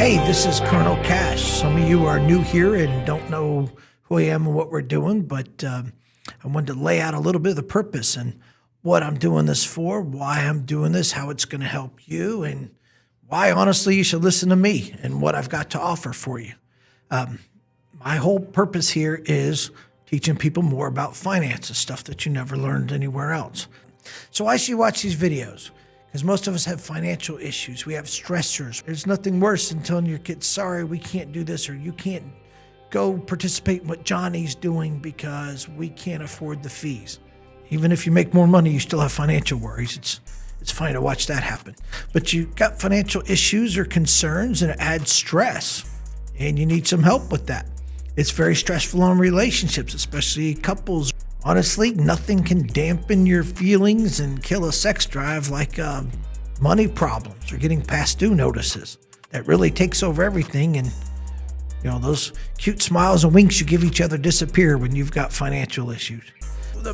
Hey, this is Colonel Cash. Some of you are new here and don't know who I am and what we're doing, but I wanted to lay out a little bit of the purpose and what I'm doing this for, why I'm doing this, how it's going to help you, and why, honestly, you should listen to me and what I've got to offer for you. My whole purpose here is teaching people more about finances, stuff that you never learned anywhere else. So why should you watch these videos? Because most of us have financial issues. We have stressors. There's nothing worse than telling your kids, sorry, we can't do this, or you can't go participate in what Johnny's doing because we can't afford the fees. Even if you make more money, you still have financial worries. It's fine to watch that happen. But you've got financial issues or concerns, and it adds stress, and you need some help with that. It's very stressful on relationships, especially couples. Honestly, nothing can dampen your feelings and kill a sex drive like money problems or getting past due notices. That really takes over everything, and those cute smiles and winks you give each other disappear when you've got financial issues.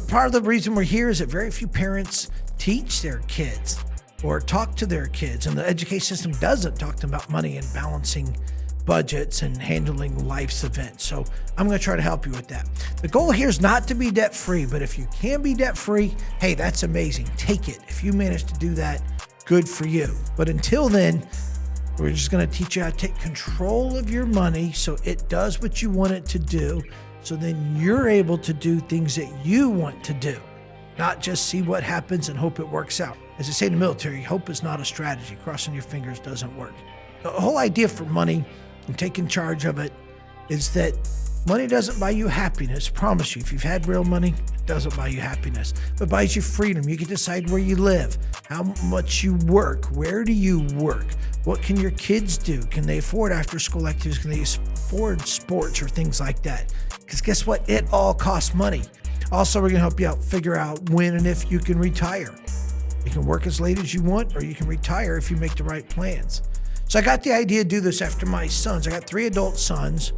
Part of the reason we're here is that very few parents teach their kids or talk to their kids, and the education system doesn't talk to them about money and balancing budgets and handling life's events. So I'm going to try to help you with that. The goal here is not to be debt-free, but if you can be debt-free, hey, that's amazing. Take it. If you manage to do that, good for you. But until then, we're just going to teach you how to take control of your money so it does what you want it to do, so then you're able to do things that you want to do, not just see what happens and hope it works out. As they say in the military, hope is not a strategy. Crossing your fingers doesn't work. The whole idea for money and taking charge of it is that money doesn't buy you happiness. I promise you, if you've had real money, it doesn't buy you happiness. But it buys you freedom. You can decide where you live, how much you work, where do you work, what can your kids do? Can they afford after-school activities? Can they afford sports or things like that? Because guess what? It all costs money. Also, we're going to help you out figure out when and if you can retire. You can work as late as you want, or you can retire if you make the right plans. So I got the idea to do this after my sons. I got 3 adult sons.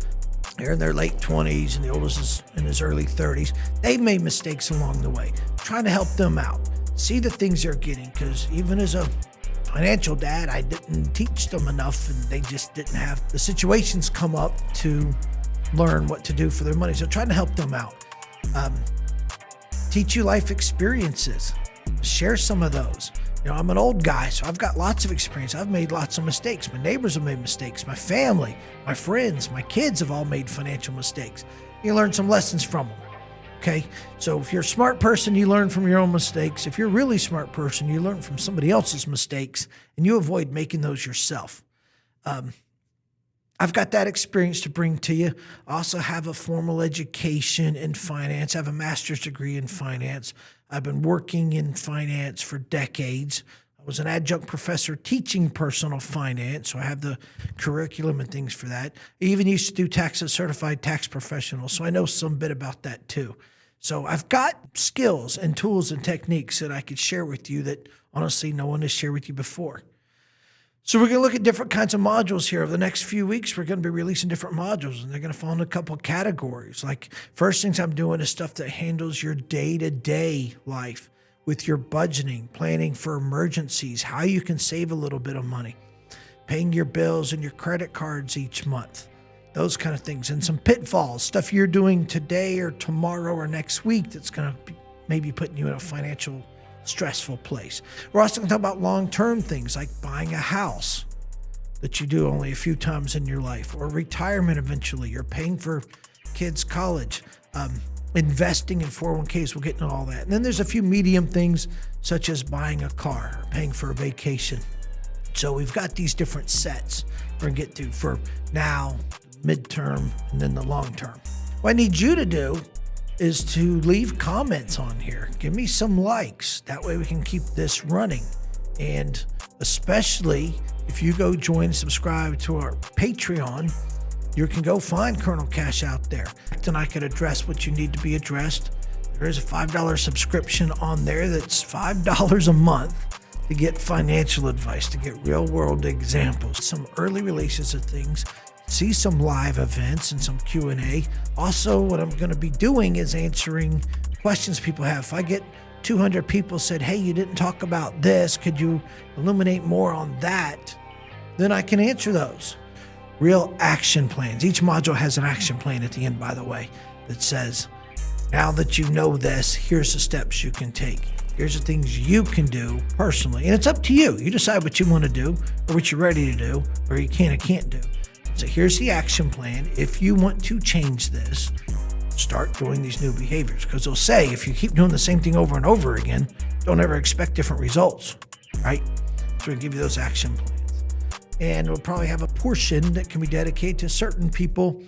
They're in their late 20s, and the oldest is in his early 30s. They've made mistakes along the way. I'm trying to help them out, see the things they're getting, because even as a financial dad, I didn't teach them enough, and they just didn't have the situations come up to learn what to do for their money. So trying to help them out. Teach you life experiences. Share some of those. I'm an old guy, so I've got lots of experience. I've made lots of mistakes. My neighbors have made mistakes. My family, my friends, my kids have all made financial mistakes. You learn some lessons from them, okay? So if you're a smart person, you learn from your own mistakes. If you're a really smart person, you learn from somebody else's mistakes, and you avoid making those yourself. I've got that experience to bring to you. I also have a formal education in finance. I have a master's degree in finance. I've been working in finance for decades. I was an adjunct professor teaching personal finance, so I have the curriculum and things for that. I even used to do tax as certified tax professional, so I know some bit about that too. So I've got skills and tools and techniques that I could share with you that honestly no one has shared with you before. So we're going to look at different kinds of modules here. Over the next few weeks, we're going to be releasing different modules, and they're going to fall into a couple of categories. Like, first things I'm doing is stuff that handles your day-to-day life with your budgeting, planning for emergencies, how you can save a little bit of money, paying your bills and your credit cards each month, those kind of things, and some pitfalls, stuff you're doing today or tomorrow or next week that's going to be maybe putting you in a financial stressful place. We're also going to talk about long-term things like buying a house that you do only a few times in your life, or retirement eventually, or paying for kids' college, investing in 401ks. We'll get into all that. And then there's a few medium things such as buying a car or paying for a vacation. So we've got these different sets we're going to get to for now, midterm, and then the long term. What I need you to do is to leave comments on here. Give me some likes. That way we can keep this running. And especially if you go join and subscribe to our Patreon, you can go find Colonel Cash out there. And I can address what you need to be addressed. There is a $5 subscription on there that's $5 a month to get financial advice, to get real world examples, some early releases of things, see some live events and some Q&A. Also, what I'm going to be doing is answering questions people have. If I get 200 people said, hey, you didn't talk about this, could you illuminate more on that? Then I can answer those. real action plans. Each module has an action plan at the end, by the way, that says, now that you know this, here's the steps you can take. Here's the things you can do personally. And it's up to you. You decide what you want to do or what you're ready to do or you can or can't do. So here's the action plan. If you want to change this, start doing these new behaviors. Because they'll say, if you keep doing the same thing over and over again, don't ever expect different results, right? So we give you those action plans. And we'll probably have a portion that can be dedicated to certain people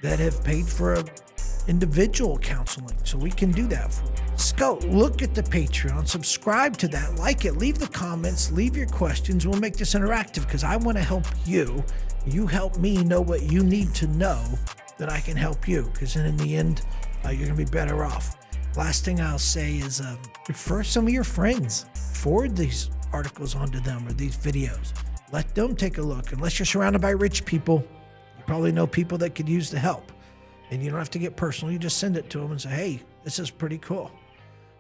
that have paid for a individual counseling. So we can do that for you. Just go look at the Patreon, subscribe to that, like it, leave the comments, leave your questions. We'll make this interactive because I want to help you. You help me know what you need to know that I can help you, because then in the end, you're going to be better off. Last thing I'll say is refer some of your friends. Forward these articles onto them or these videos. Let them take a look. Unless you're surrounded by rich people, you probably know people that could use the help. And you don't have to get personal. You just send it to them and say, hey, this is pretty cool.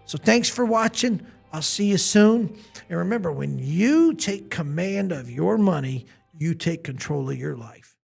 So thanks for watching. I'll see you soon. And remember, when you take command of your money, you take control of your life.